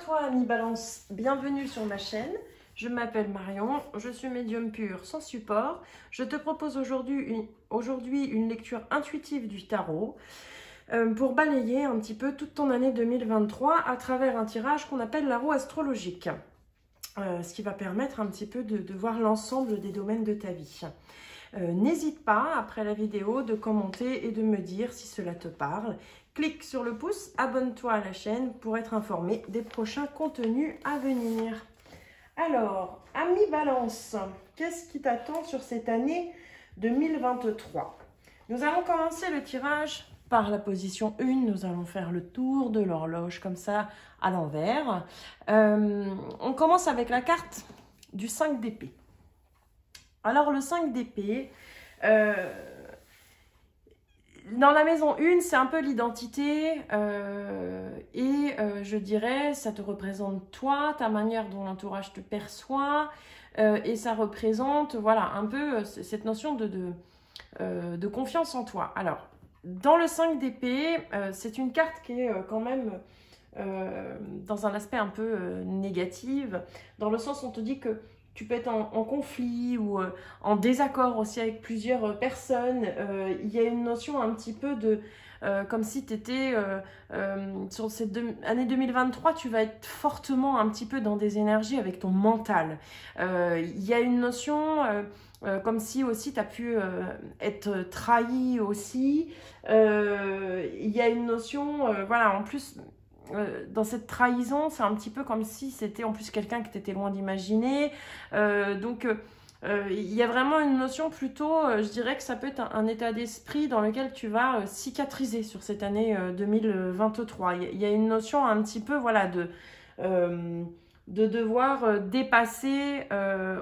toi, ami Balance, bienvenue sur ma chaîne. Je m'appelle Marion, je suis médium pur sans support. Je te propose aujourd'hui une lecture intuitive du tarot pour balayer un petit peu toute ton année 2023 à travers un tirage qu'on appelle la roue astrologique. Ce qui va permettre un petit peu de voir l'ensemble des domaines de ta vie. N'hésite pas, après la vidéo, de commenter et de me dire si cela te parle. Clique sur le pouce, abonne-toi à la chaîne pour être informé des prochains contenus à venir. Alors, ami Balance, qu'est-ce qui t'attend sur cette année 2023? Nous allons commencer le tirage par la position 1. Nous allons faire le tour de l'horloge comme ça à l'envers. On commence avec la carte du 5 d'épée. Alors, le 5 d'épée, dans la maison 1, c'est un peu l'identité je dirais, ça te représente toi, ta manière dont l'entourage te perçoit et ça représente, voilà, un peu cette notion de confiance en toi. Alors, dans le 5 d'épée, c'est une carte qui est quand même dans un aspect un peu négatif, dans le sens où on te dit que tu peux être en conflit ou en désaccord aussi avec plusieurs personnes. Il y a une notion un petit peu de... comme si tu étais... sur cette année 2023, tu vas être fortement un petit peu dans des énergies avec ton mental. Il y a une notion... comme si aussi tu as pu être trahi aussi. Il y a une notion... voilà, en plus... dans cette trahison, c'est un petit peu comme si c'était en plus quelqu'un que tu étais loin d'imaginer. Il y a vraiment une notion plutôt, je dirais que ça peut être un état d'esprit dans lequel tu vas cicatriser sur cette année 2023. Il y a une notion un petit peu, voilà, de devoir dépasser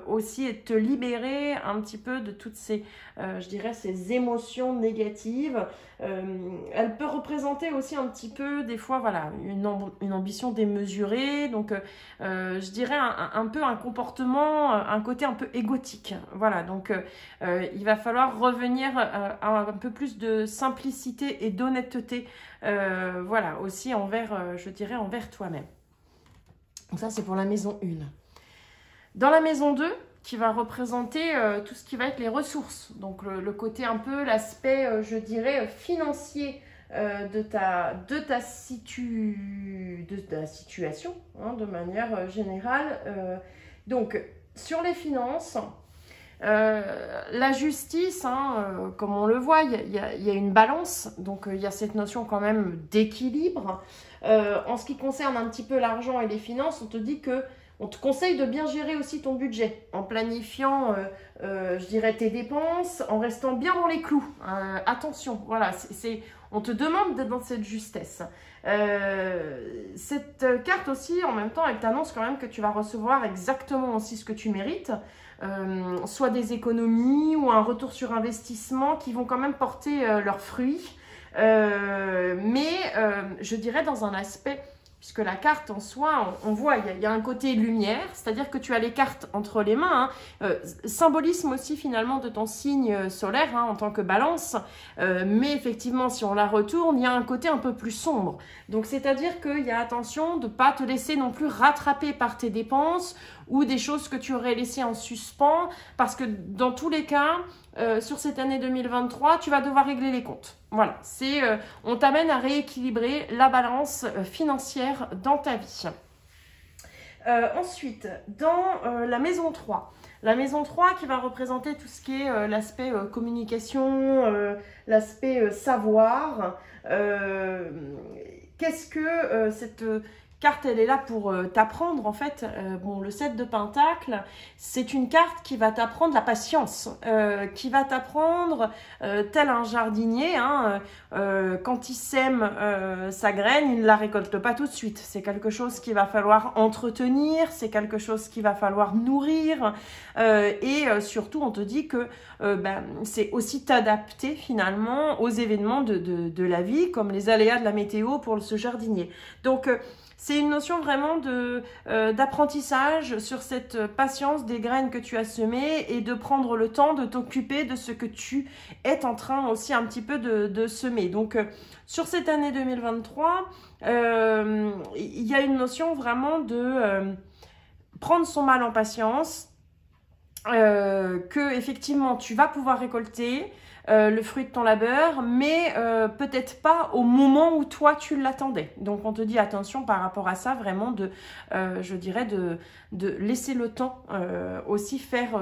aussi et te libérer un petit peu de toutes ces, je dirais, ces émotions négatives. Elle peut représenter aussi un petit peu, des fois, voilà, une ambition démesurée. Donc, je dirais un peu un comportement, un côté un peu égotique. Voilà, donc il va falloir revenir à un peu plus de simplicité et d'honnêteté, voilà, aussi envers, je dirais, envers toi-même. Donc ça, c'est pour la maison 1. Dans la maison 2, qui va représenter tout ce qui va être les ressources. Donc le côté un peu, l'aspect, je dirais, financier de ta situation, hein, de manière générale. Donc, sur les finances... la justice, hein, comme on le voit, il y a une balance, donc il y a cette notion quand même d'équilibre. En ce qui concerne un petit peu l'argent et les finances, on te dit que on te conseille de bien gérer aussi ton budget, en planifiant, je dirais, tes dépenses, en restant bien dans les clous. Attention, voilà, on te demande d'être dans cette justesse. Cette carte aussi, en même temps, elle t'annonce quand même que tu vas recevoir exactement aussi ce que tu mérites. Soit des économies ou un retour sur investissement qui vont quand même porter leurs fruits. Je dirais dans un aspect, puisque la carte en soi, on voit, il y a un côté lumière, c'est-à-dire que tu as les cartes entre les mains, hein, symbolisme aussi finalement de ton signe solaire, hein, en tant que balance, mais effectivement si on la retourne, il y a un côté un peu plus sombre. Donc c'est-à-dire qu'il y a attention de ne pas te laisser non plus rattraper par tes dépenses ou des choses que tu aurais laissées en suspens, parce que dans tous les cas, sur cette année 2023, tu vas devoir régler les comptes. Voilà, on t'amène à rééquilibrer la balance financière dans ta vie. Ensuite, dans la maison 3. La maison 3 qui va représenter tout ce qui est l'aspect communication, l'aspect savoir. Qu'est-ce que cette... carte, elle est là pour t'apprendre, en fait. Bon, le 7 de Pentacle, c'est une carte qui va t'apprendre la patience, qui va t'apprendre, tel un jardinier, hein, quand il sème sa graine, il ne la récolte pas tout de suite. C'est quelque chose qu'il va falloir entretenir, c'est quelque chose qu'il va falloir nourrir, surtout, on te dit que c'est aussi t'adapter, finalement, aux événements de la vie, comme les aléas de la météo pour ce jardinier. Donc, c'est une notion vraiment d'apprentissage sur cette patience des graines que tu as semées et de prendre le temps de t'occuper de ce que tu es en train aussi un petit peu de semer. Donc, sur cette année 2023, il y a une notion vraiment de prendre son mal en patience, que effectivement tu vas pouvoir récolter le fruit de ton labeur, mais peut-être pas au moment où toi tu l'attendais. Donc on te dit attention par rapport à ça, vraiment je dirais de laisser le temps aussi faire,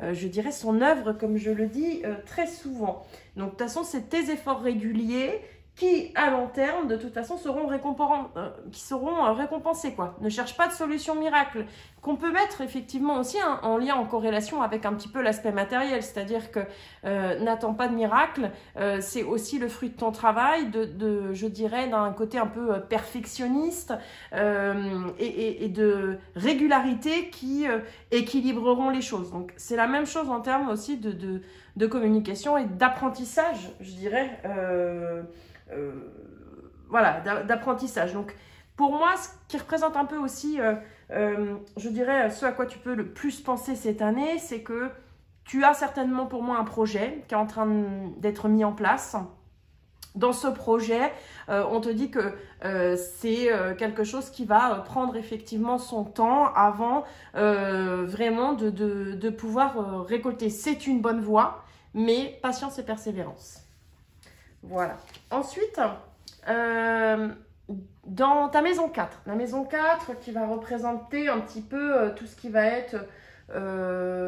je dirais, son œuvre, comme je le dis très souvent. Donc de toute façon, c'est tes efforts réguliers qui, à long terme, de toute façon, seront récompensés, quoi. Ne cherche pas de solution miracle, qu'on peut mettre effectivement aussi en lien, en corrélation avec un petit peu l'aspect matériel, c'est-à-dire que n'attends pas de miracle, c'est aussi le fruit de ton travail, je dirais, d'un côté un peu perfectionniste et de régularité qui équilibreront les choses. Donc, c'est la même chose en termes aussi de communication et d'apprentissage, je dirais, voilà, d'apprentissage. Donc, pour moi, ce qui représente un peu aussi, je dirais, ce à quoi tu peux le plus penser cette année, c'est que tu as certainement pour moi un projet qui est en train d'être mis en place. Dans ce projet, on te dit que c'est quelque chose qui va prendre effectivement son temps avant vraiment de pouvoir récolter. C'est une bonne voie, mais patience et persévérance. Voilà. Ensuite, dans ta maison 4, la maison 4 qui va représenter un petit peu tout ce qui va être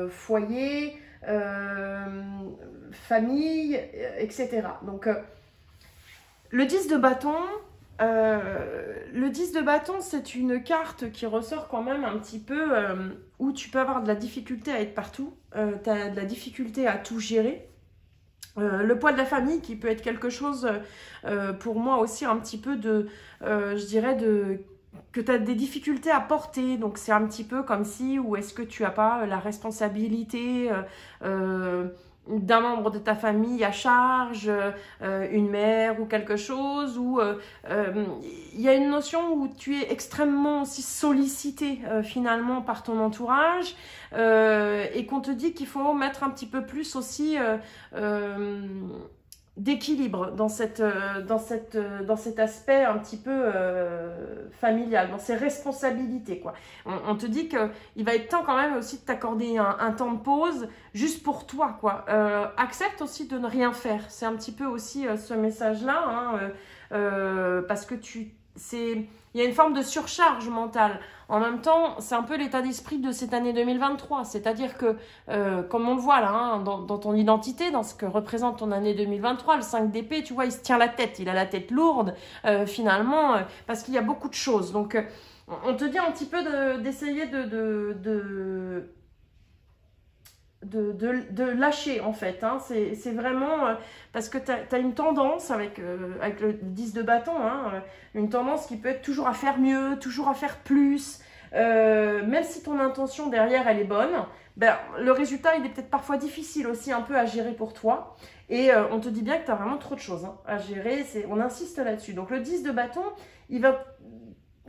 foyer, famille, etc. Donc, le 10 de bâton, c'est une carte qui ressort quand même un petit peu où tu peux avoir de la difficulté à être partout, tu as de la difficulté à tout gérer. Le poids de la famille qui peut être quelque chose pour moi aussi un petit peu je dirais que tu as des difficultés à porter, donc c'est un petit peu comme si, ou est-ce que tu n'as pas la responsabilité d'un membre de ta famille à charge, une mère ou quelque chose, ou il y a une notion où tu es extrêmement aussi sollicité finalement par ton entourage et qu'on te dit qu'il faut mettre un petit peu plus aussi d'équilibre dans cet aspect un petit peu familial, dans ses responsabilités, quoi. On te dit qu'il va être temps quand même aussi de t'accorder un temps de pause juste pour toi, quoi. Accepte aussi de ne rien faire. C'est un petit peu aussi ce message-là, hein, parce que il y a une forme de surcharge mentale. En même temps, c'est un peu l'état d'esprit de cette année 2023. C'est-à-dire que, comme on le voit là, hein, dans ton identité, dans ce que représente ton année 2023, le 5 d'épée, tu vois, il se tient la tête. Il a la tête lourde, finalement, parce qu'il y a beaucoup de choses. Donc, on te dit un petit peu d'essayer de lâcher, en fait, hein. C'est vraiment parce que tu as une tendance avec le 10 de bâton, hein, une tendance qui peut être toujours à faire mieux, toujours à faire plus, même si ton intention derrière elle est bonne, ben, le résultat il est peut-être parfois difficile aussi un peu à gérer pour toi, et on te dit bien que tu as vraiment trop de choses à gérer, on insiste là-dessus. Donc le 10 de bâton, il va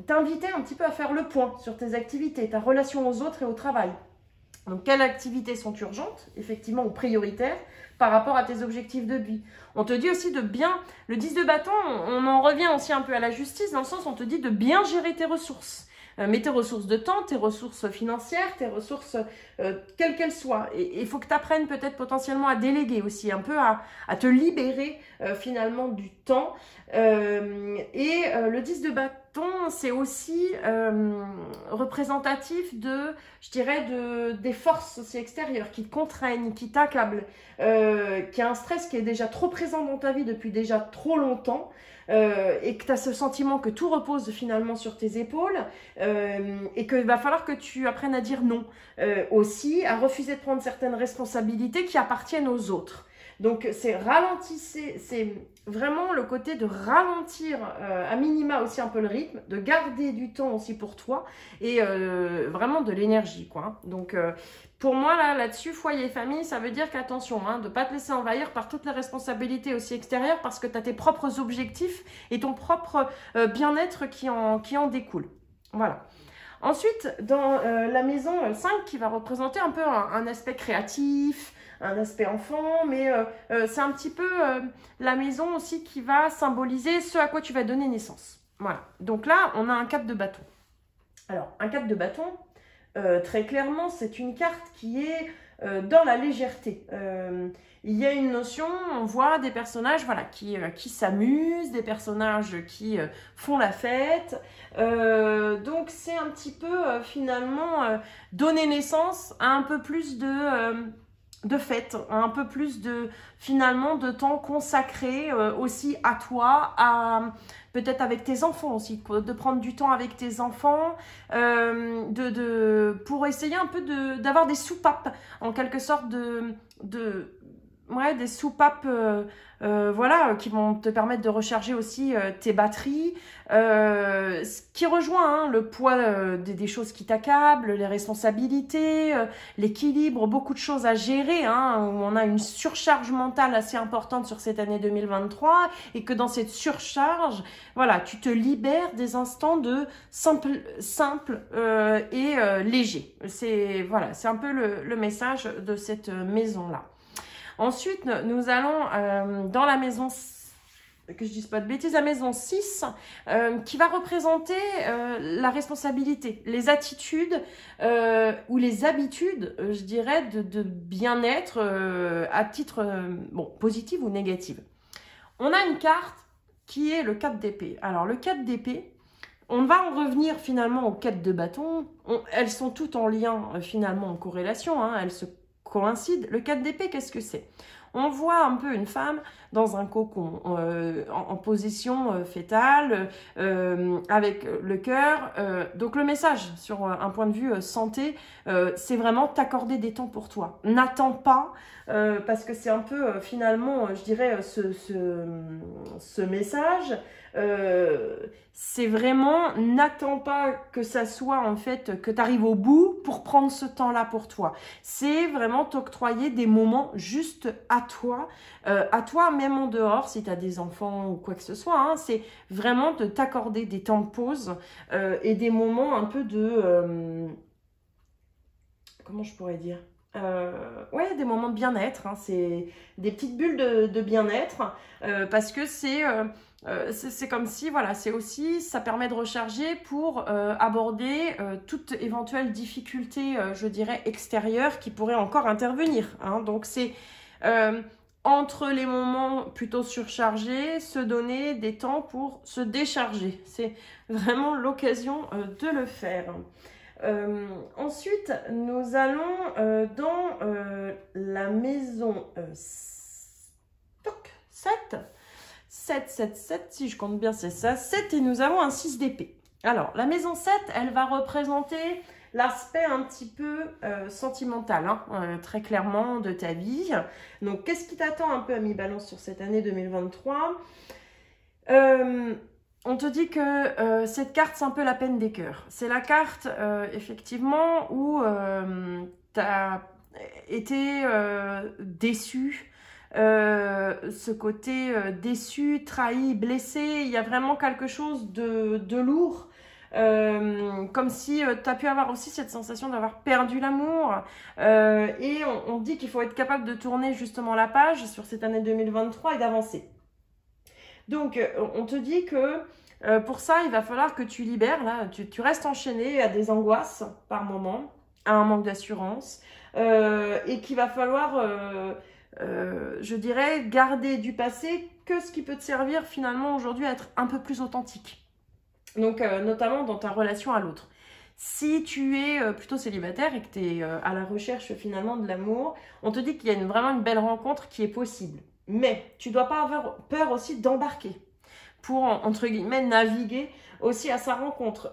t'inviter un petit peu à faire le point sur tes activités, ta relation aux autres et au travail. Donc, quelles activités sont urgentes, effectivement, ou prioritaires, par rapport à tes objectifs de vie. On te dit aussi de bien, le 10 de bâton, on en revient aussi un peu à la justice, dans le sens où on te dit de bien gérer tes ressources. Mais tes ressources de temps, tes ressources financières, tes ressources, quelles qu'elles soient. Et il faut que tu apprennes peut-être potentiellement à déléguer aussi, un peu à te libérer finalement du temps. Le 10 de bâton, c'est aussi représentatif je dirais, des forces aussi extérieures qui te contraignent, qui t'accablent, qui a un stress qui est déjà trop présent dans ta vie depuis déjà trop longtemps. Et que tu as ce sentiment que tout repose finalement sur tes épaules et qu'il va falloir que tu apprennes à dire non aussi, à refuser de prendre certaines responsabilités qui appartiennent aux autres. Donc, c'est ralentissez, c'est vraiment le côté de ralentir à minima aussi un peu le rythme, de garder du temps aussi pour toi et vraiment de l'énergie, quoi. Donc, pour moi, là-dessus, foyer et famille, ça veut dire qu'attention, hein, de ne pas te laisser envahir par toutes les responsabilités aussi extérieures parce que tu as tes propres objectifs et ton propre bien-être qui en découle. Voilà. Ensuite, dans la maison 5 qui va représenter un peu un aspect créatif, un aspect enfant, mais c'est un petit peu la maison aussi qui va symboliser ce à quoi tu vas donner naissance. Voilà. Donc là, on a un 4 de bâton. Alors, un 4 de bâton, très clairement, c'est une carte qui est dans la légèreté. Il y a une notion, on voit des personnages voilà, qui s'amusent, des personnages qui font la fête. Donc, c'est un petit peu finalement donner naissance à un peu plus de fête, un peu plus finalement de temps consacré aussi à toi, peut-être avec tes enfants aussi, de prendre du temps avec tes enfants, pour essayer un peu d'avoir des soupapes, en quelque sorte des soupapes voilà, qui vont te permettre de recharger aussi tes batteries, ce qui rejoint hein, le poids des choses qui t'accablent, les responsabilités, l'équilibre, beaucoup de choses à gérer, hein, où on a une surcharge mentale assez importante sur cette année 2023 et que dans cette surcharge, voilà, tu te libères des instants de simple et léger. C'est voilà, c'est un peu le message de cette maison-là. Ensuite, nous allons dans la maison, que je dise pas de bêtises, la maison 6, qui va représenter la responsabilité, les attitudes ou les habitudes, je dirais, de bien-être à titre positif ou négatif. On a une carte qui est le 4 d'épée. Alors, le 4 d'épée, on va en revenir finalement aux 4 de bâton. Elles sont toutes en lien, finalement, en corrélation, hein, elles se coïncide. Le 4 d'épée, qu'est-ce que c'est? On voit un peu une femme dans un cocon, en position fétale, avec le cœur. Donc le message sur un point de vue santé, c'est vraiment t'accorder des temps pour toi. N'attends pas, parce que c'est un peu finalement, je dirais, ce message. C'est vraiment, n'attends pas que ça soit en fait, que tu arrives au bout pour prendre ce temps-là pour toi. C'est vraiment t'octroyer des moments juste à toi même en dehors, si tu as des enfants ou quoi que ce soit, hein, c'est vraiment de t'accorder des temps de pause et des moments un peu de... comment je pourrais dire ouais, des moments de bien-être, hein, c'est des petites bulles de bien-être parce que c'est comme si, voilà, c'est aussi, ça permet de recharger pour aborder toute éventuelle difficulté, je dirais, extérieure qui pourrait encore intervenir. Hein. Donc, c'est entre les moments plutôt surchargés, se donner des temps pour se décharger. C'est vraiment l'occasion de le faire. Ensuite, nous allons dans la maison 7. 7, si je compte bien, c'est ça, 7, et nous avons un 6 d'épée. Alors, la maison 7, elle va représenter l'aspect un petit peu sentimental, hein, très clairement, de ta vie. Donc, qu'est-ce qui t'attend un peu à mi-balance sur cette année 2023 ? On te dit que cette carte, c'est un peu la peine des cœurs. C'est la carte, effectivement, où tu as été déçu. Ce côté déçu, trahi, blessé, il y a vraiment quelque chose de lourd, comme si tu as pu avoir aussi cette sensation d'avoir perdu l'amour, et on dit qu'il faut être capable de tourner justement la page sur cette année 2023 et d'avancer. Donc on te dit que pour ça il va falloir que tu libères, là, tu restes enchaîné à des angoisses par moment, à un manque d'assurance, et qu'il va falloir je dirais, garder du passé que ce qui peut te servir finalement aujourd'hui à être un peu plus authentique. Donc, notamment dans ta relation à l'autre. Si tu es plutôt célibataire et que tu es à la recherche finalement de l'amour, on te dit qu'il y a vraiment une belle rencontre qui est possible. Mais tu ne dois pas avoir peur aussi d'embarquer. pour, entre guillemets, naviguer aussi à sa rencontre.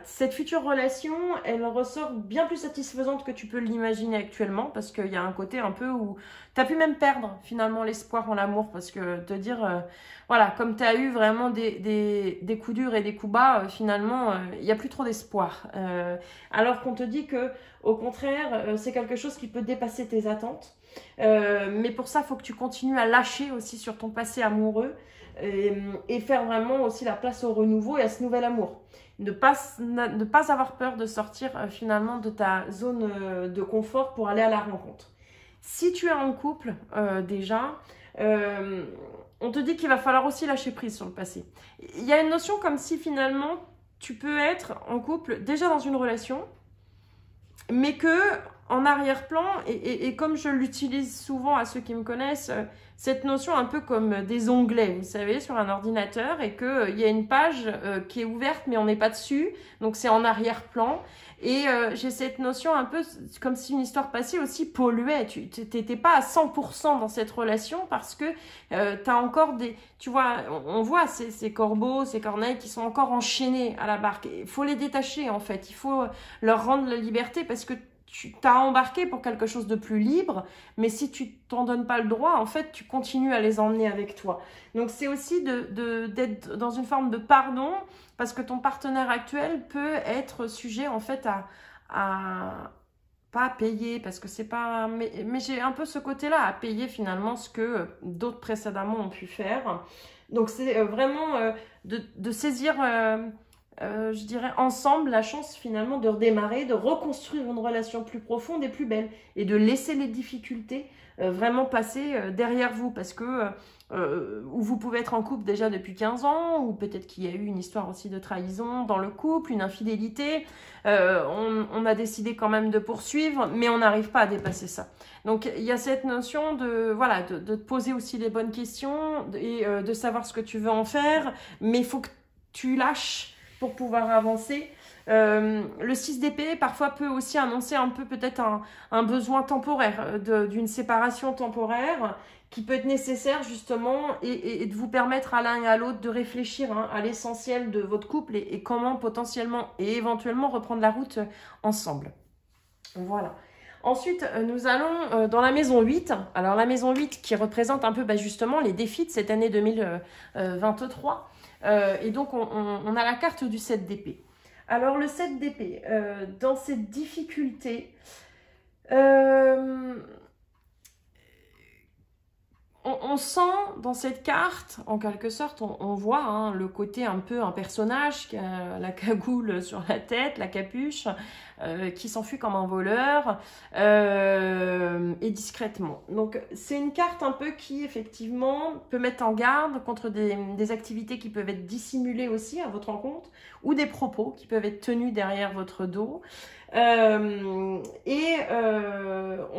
Cette future relation, elle ressort bien plus satisfaisante que tu peux l'imaginer actuellement, parce qu'il y a un côté un peu où tu as pu même perdre finalement l'espoir en l'amour, parce que te dire, voilà, comme tu as eu vraiment des coups durs et des coups bas, finalement, il n'y a plus trop d'espoir. Alors qu'on te dit que, au contraire, c'est quelque chose qui peut dépasser tes attentes. Mais pour ça, il faut que tu continues à lâcher aussi sur ton passé amoureux et faire vraiment aussi la place au renouveau et à ce nouvel amour. Ne pas avoir peur de sortir finalement de ta zone de confort pour aller à la rencontre. Si tu es en couple déjà, on te dit qu'il va falloir aussi lâcher prise sur le passé. Il y a une notion comme si finalement tu peux être en couple déjà dans une relation, mais que en arrière-plan, et comme je l'utilise souvent à ceux qui me connaissent, cette notion un peu comme des onglets, vous savez, sur un ordinateur, et qu'il y a une page qui est ouverte, mais on n'est pas dessus, donc c'est en arrière-plan. Et j'ai cette notion un peu comme si une histoire passée aussi polluait. Tu n'étais pas à 100% dans cette relation parce que tu as encore des... Tu vois, on voit ces corbeaux, ces corneilles qui sont encore enchaînés à la barque. Il faut les détacher en fait, il faut leur rendre la liberté parce que tu t'as embarqué pour quelque chose de plus libre, mais si tu t'en donnes pas le droit, en fait, tu continues à les emmener avec toi. Donc, c'est aussi d'être dans une forme de pardon, parce que ton partenaire actuel peut être sujet, en fait, pas à payer, parce que c'est pas... Mais j'ai un peu ce côté-là, à payer finalement ce que d'autres précédemment ont pu faire. Donc, c'est vraiment de saisir... je dirais ensemble la chance finalement de redémarrer, de reconstruire une relation plus profonde et plus belle et de laisser les difficultés vraiment passer derrière vous parce que ou vous pouvez être en couple déjà depuis 15 ans ou peut-être qu'il y a eu une histoire aussi de trahison dans le couple, une infidélité, on a décidé quand même de poursuivre mais on n'arrive pas à dépasser ça. Donc il y a cette notion de voilà de te poser aussi les bonnes questions et de savoir ce que tu veux en faire, mais il faut que tu lâches pour pouvoir avancer. Le 6 d'épée, parfois, peut aussi annoncer un peu peut-être un besoin temporaire, d'une séparation temporaire qui peut être nécessaire justement et de vous permettre à l'un et à l'autre de réfléchir à l'essentiel de votre couple et comment potentiellement et éventuellement reprendre la route ensemble. Voilà. Ensuite, nous allons dans la maison 8. Alors, la maison 8 qui représente un peu justement les défis de cette année 2023. Et donc, on a la carte du 7 d'épée. Alors, le 7 d'épée, dans cette difficulté, on sent dans cette carte, en quelque sorte, on voit le côté un peu un personnage qui a la cagoule sur la tête, la capuche, qui s'enfuit comme un voleur et discrètement. Donc c'est une carte un peu qui effectivement peut mettre en garde contre des activités qui peuvent être dissimulées aussi à votre rencontre ou des propos qui peuvent être tenus derrière votre dos. On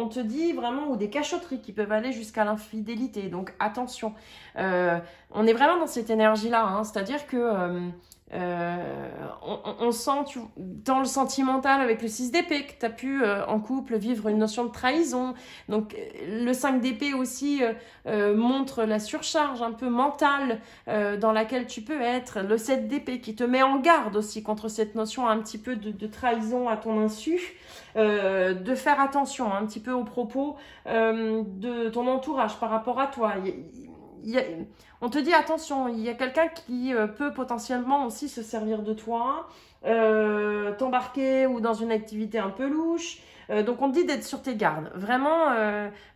te dit vraiment, ou des cachotteries qui peuvent aller jusqu'à l'infidélité, donc attention, on est vraiment dans cette énergie-là, c'est-à-dire que on sent dans le sentimental avec le 6 d'épée que tu as pu en couple vivre une notion de trahison. Donc le 5 d'épée aussi montre la surcharge un peu mentale dans laquelle tu peux être. Le 7 d'épée qui te met en garde aussi contre cette notion un petit peu de trahison à ton insu. De faire attention un petit peu aux propos de ton entourage par rapport à toi. On te dit attention, il y a quelqu'un qui peut potentiellement aussi se servir de toi, t'embarquer ou dans une activité un peu louche. Donc on te dit d'être sur tes gardes. Vraiment,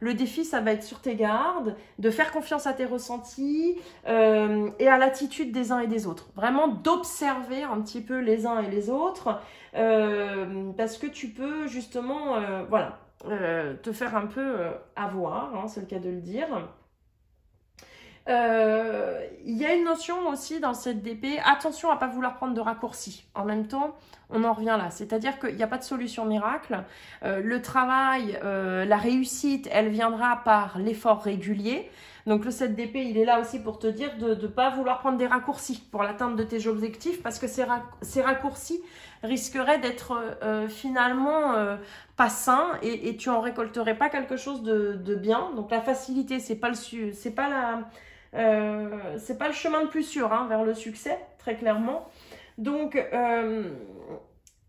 le défi, ça va être sur tes gardes, de faire confiance à tes ressentis et à l'attitude des uns et des autres. Vraiment d'observer un petit peu les uns et les autres parce que tu peux justement te faire un peu avoir, c'est le cas de le dire. Il y a une notion aussi dans cette DP, attention à ne pas vouloir prendre de raccourcis. En même temps, on en revient là, c'est-à-dire qu'il n'y a pas de solution miracle. Le travail, la réussite, elle viendra par l'effort régulier. Donc le 7 d'épée, il est là aussi pour te dire de ne pas vouloir prendre des raccourcis pour l'atteinte de tes objectifs, parce que ces raccourcis risqueraient d'être finalement pas sains et tu en récolterais pas quelque chose de bien. Donc la facilité, c'est pas C'est pas le chemin le plus sûr hein, vers le succès, très clairement. Donc,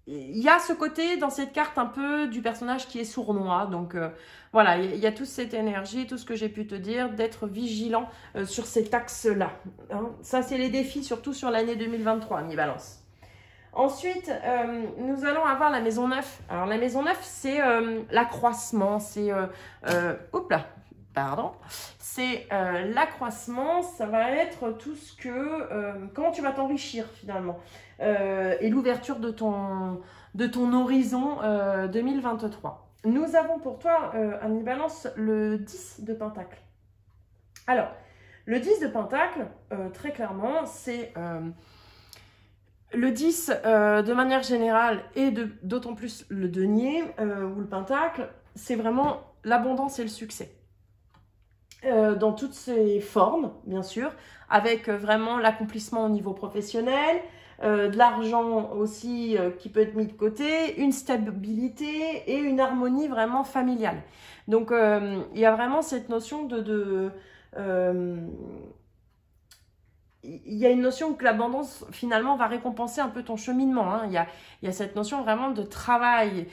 il y a ce côté dans cette carte un peu du personnage qui est sournois. Donc, voilà, il y a toute cette énergie, tout ce que j'ai pu te dire, d'être vigilant sur cet axe-là. Hein. Ça, c'est les défis, surtout sur l'année 2023, mi-balance. Ensuite, nous allons avoir la maison 9. Alors, la maison 9, c'est l'accroissement, c'est... oups là, pardon. C'est l'accroissement, ça va être tout ce que... comment tu vas t'enrichir, finalement. Et l'ouverture de ton horizon 2023. Nous avons pour toi, un mi-balance, le 10 de Pentacle. Alors, le 10 de Pentacle, très clairement, c'est... le 10, de manière générale, et d'autant plus le denier ou le pentacle, c'est vraiment l'abondance et le succès. Dans toutes ses formes, bien sûr, avec vraiment l'accomplissement au niveau professionnel, de l'argent aussi qui peut être mis de côté, une stabilité et une harmonie vraiment familiale. Donc, il y a vraiment cette notion il y a une notion que l'abondance, finalement, va récompenser un peu ton cheminement. Hein. Il y a cette notion vraiment de travail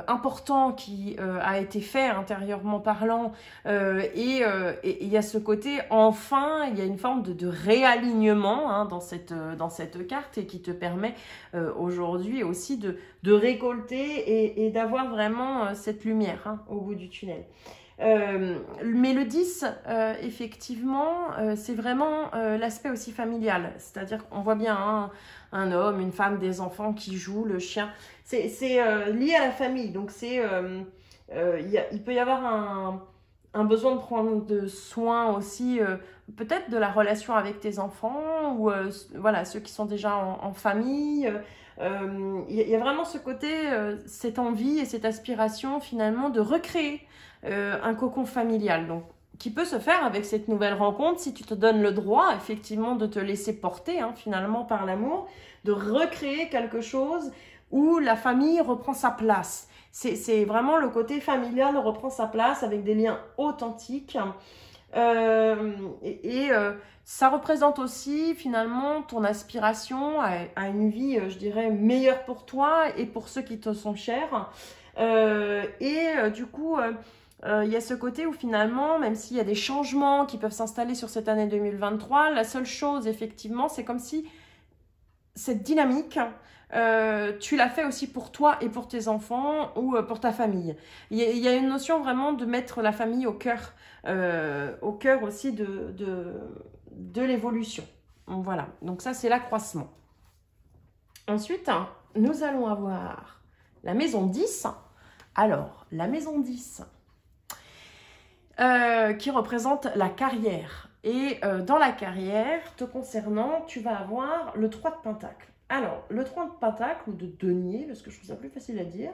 important qui a été fait intérieurement parlant. Et il y a ce côté, enfin, il y a une forme de réalignement hein, dans cette carte et qui te permet aujourd'hui aussi de récolter et d'avoir vraiment cette lumière hein, au bout du tunnel. Mais le 10, effectivement, c'est vraiment l'aspect aussi familial. C'est-à-dire qu'on voit bien hein, un homme, une femme, des enfants qui jouent, le chien. C'est lié à la famille. Donc, il peut y avoir un besoin de prendre soin aussi, peut-être de la relation avec tes enfants ou voilà, ceux qui sont déjà en famille. Il y a vraiment ce côté, cette envie et cette aspiration finalement de recréer un cocon familial, donc qui peut se faire avec cette nouvelle rencontre si tu te donnes le droit effectivement de te laisser porter hein, finalement par l'amour, de recréer quelque chose où la famille reprend sa place. C'est vraiment le côté familial reprend sa place avec des liens authentiques ça représente aussi finalement ton aspiration à une vie, je dirais, meilleure pour toi et pour ceux qui te sont chers. Du coup, il y a ce côté où finalement, même s'il y a des changements qui peuvent s'installer sur cette année 2023, la seule chose, effectivement, c'est comme si cette dynamique, tu l'as fait aussi pour toi et pour tes enfants ou pour ta famille. Il y a une notion vraiment de mettre la famille au cœur aussi de l'évolution. Voilà, donc ça c'est l'accroissement. Ensuite, nous allons avoir la maison 10. Alors, la maison 10, qui représente la carrière. Et dans la carrière, te concernant, tu vas avoir le 3 de Pentacle. Alors, le 3 de Pentacle, ou de denier, parce que je trouve ça plus facile à dire.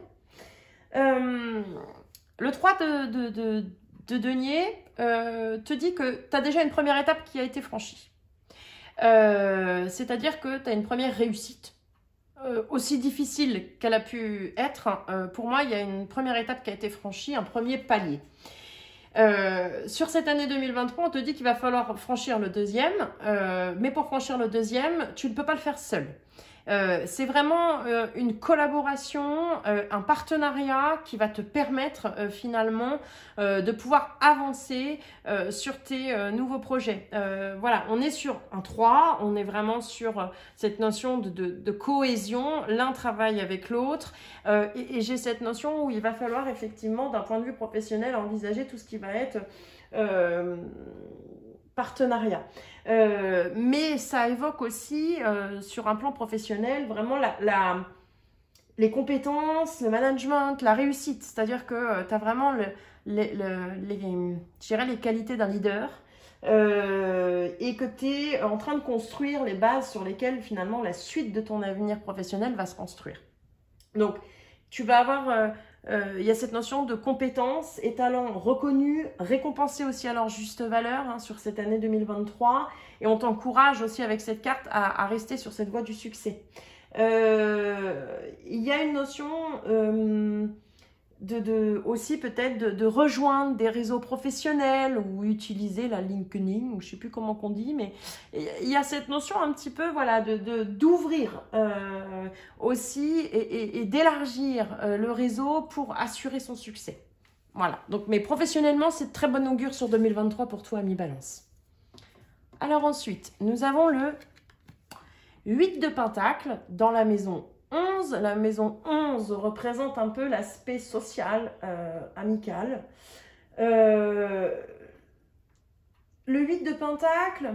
Le 3 de denier te dit que tu as déjà une première étape qui a été franchie. C'est-à-dire que tu as une première réussite. Aussi difficile qu'elle a pu être, pour moi, il y a une première étape qui a été franchie, un premier palier. Sur cette année 2023, on te dit qu'il va falloir franchir le deuxième, mais pour franchir le deuxième, tu ne peux pas le faire seul. C'est vraiment une collaboration, un partenariat qui va te permettre finalement de pouvoir avancer sur tes nouveaux projets. Voilà, on est sur un 3, on est vraiment sur cette notion de cohésion, l'un travaille avec l'autre et j'ai cette notion où il va falloir effectivement d'un point de vue professionnel envisager tout ce qui va être partenariat. Mais ça évoque aussi, sur un plan professionnel, vraiment les compétences, le management, la réussite. C'est-à-dire que tu as vraiment je dirais les qualités d'un leader et que tu es en train de construire les bases sur lesquelles finalement la suite de ton avenir professionnel va se construire. Donc, tu vas avoir... il y a cette notion de compétences et talents reconnus, récompensés aussi à leur juste valeur hein, sur cette année 2023. Et on t'encourage aussi avec cette carte à rester sur cette voie du succès. Il y a une notion aussi peut-être de rejoindre des réseaux professionnels ou utiliser la LinkedIn, ou je sais plus comment qu'on dit, mais il y a cette notion un petit peu voilà d'ouvrir aussi et d'élargir le réseau pour assurer son succès. Voilà, donc mais professionnellement c'est de très bon augure sur 2023 pour toi, ami Balance. Alors ensuite, nous avons le 8 de Pentacle dans la maison 11. La maison 11 représente un peu l'aspect social, amical. Le 8 de Pentacle,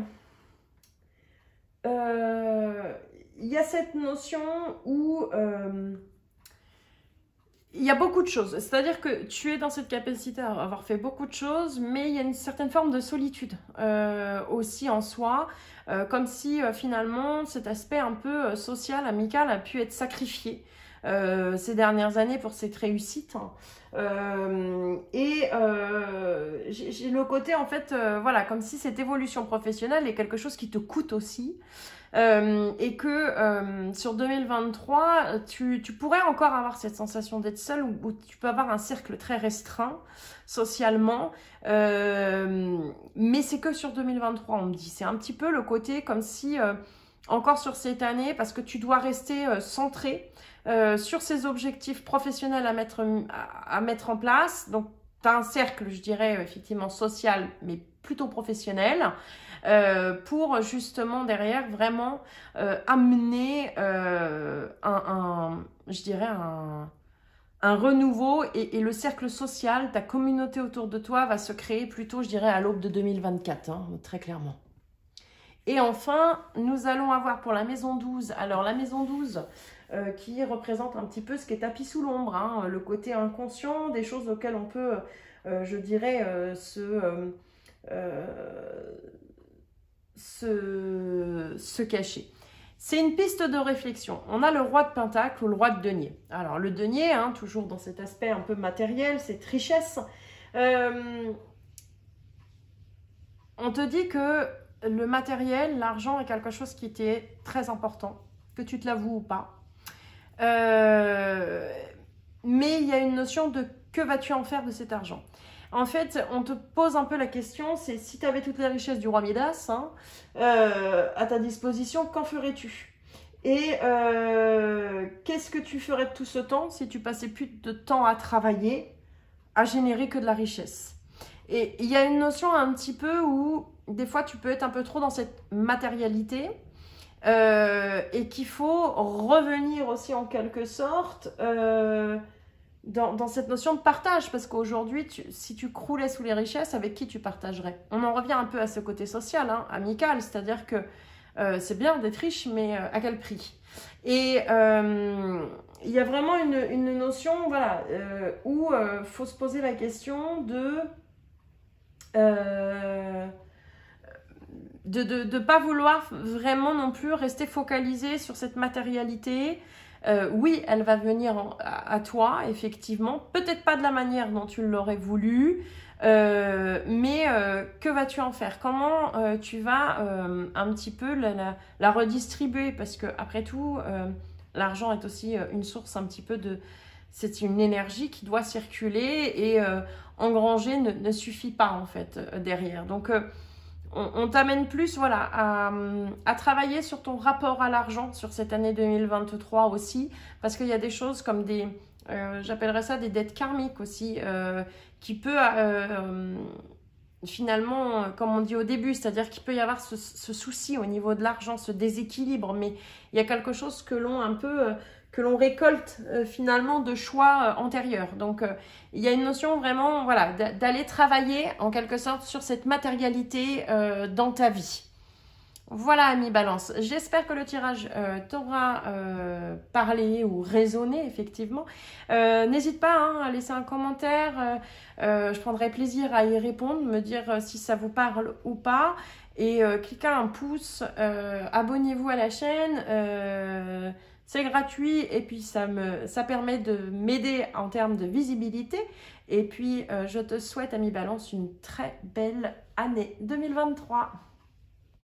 il y a cette notion où il y a beaucoup de choses. C'est-à-dire que tu es dans cette capacité à avoir fait beaucoup de choses, mais il y a une certaine forme de solitude aussi en soi. Comme si finalement cet aspect un peu social, amical a pu être sacrifié ces dernières années pour cette réussite. J'ai le côté en fait, voilà, comme si cette évolution professionnelle est quelque chose qui te coûte aussi. Et que sur 2023, tu pourrais encore avoir cette sensation d'être seul où tu peux avoir un cercle très restreint socialement, mais c'est que sur 2023 on me dit, c'est un petit peu le côté comme si encore sur cette année, parce que tu dois rester centré sur ces objectifs professionnels à mettre en place, donc tu as un cercle, je dirais, effectivement social, mais plutôt professionnel, pour justement derrière vraiment amener je dirais un renouveau et le cercle social, ta communauté autour de toi va se créer plutôt, je dirais, à l'aube de 2024, hein, très clairement. Et enfin, nous allons avoir pour la maison 12, alors la maison 12 qui représente un petit peu ce qui est tapis sous l'ombre, hein, le côté inconscient, des choses auxquelles on peut, je dirais, se cacher. C'est une piste de réflexion. On a le roi de Pentacle ou le roi de denier. Alors le denier, hein, toujours dans cet aspect un peu matériel, cette richesse. On te dit que le matériel, l'argent est quelque chose qui était très important, que tu te l'avoues ou pas. Mais il y a une notion de que vas-tu en faire de cet argent. En fait, on te pose un peu la question, c'est si tu avais toutes les richesses du roi Midas hein, à ta disposition, qu'en ferais-tu? Et qu'est-ce que tu ferais de tout ce temps si tu passais plus de temps à travailler, à générer que de la richesse? Et il y a une notion un petit peu où des fois tu peux être un peu trop dans cette matérialité et qu'il faut revenir aussi en quelque sorte dans cette notion de partage, parce qu'aujourd'hui, si tu croulais sous les richesses, avec qui tu partagerais? On en revient un peu à ce côté social, hein, amical, c'est-à-dire que c'est bien d'être riche, mais à quel prix? Et il y a vraiment une notion voilà, où il faut se poser la question de pas vouloir vraiment non plus rester focalisé sur cette matérialité. Oui, elle va venir à toi, effectivement. Peut-être pas de la manière dont tu l'aurais voulu, mais que vas-tu en faire? Comment tu vas un petit peu la redistribuer? Parce que après tout, l'argent est aussi une source un petit peu de... C'est une énergie qui doit circuler et engranger ne suffit pas en fait derrière. Donc on t'amène plus voilà, à travailler sur ton rapport à l'argent sur cette année 2023 aussi, parce qu'il y a des choses comme des, j'appellerais ça des dettes karmiques aussi, qui peut finalement, comme on dit au début, c'est-à-dire qu'il peut y avoir ce souci au niveau de l'argent, ce déséquilibre, mais il y a quelque chose que l'on un peu... que l'on récolte finalement de choix antérieurs. Donc, il y a une notion vraiment voilà, d'aller travailler en quelque sorte sur cette matérialité dans ta vie. Voilà, ami Balance. J'espère que le tirage t'aura parlé ou résonné, effectivement. N'hésite pas hein, à laisser un commentaire. Je prendrai plaisir à y répondre, me dire si ça vous parle ou pas. Et cliquez un pouce, abonnez-vous à la chaîne. C'est gratuit et puis ça permet de m'aider en termes de visibilité. Et puis, je te souhaite, ami Balance, une très belle année 2023.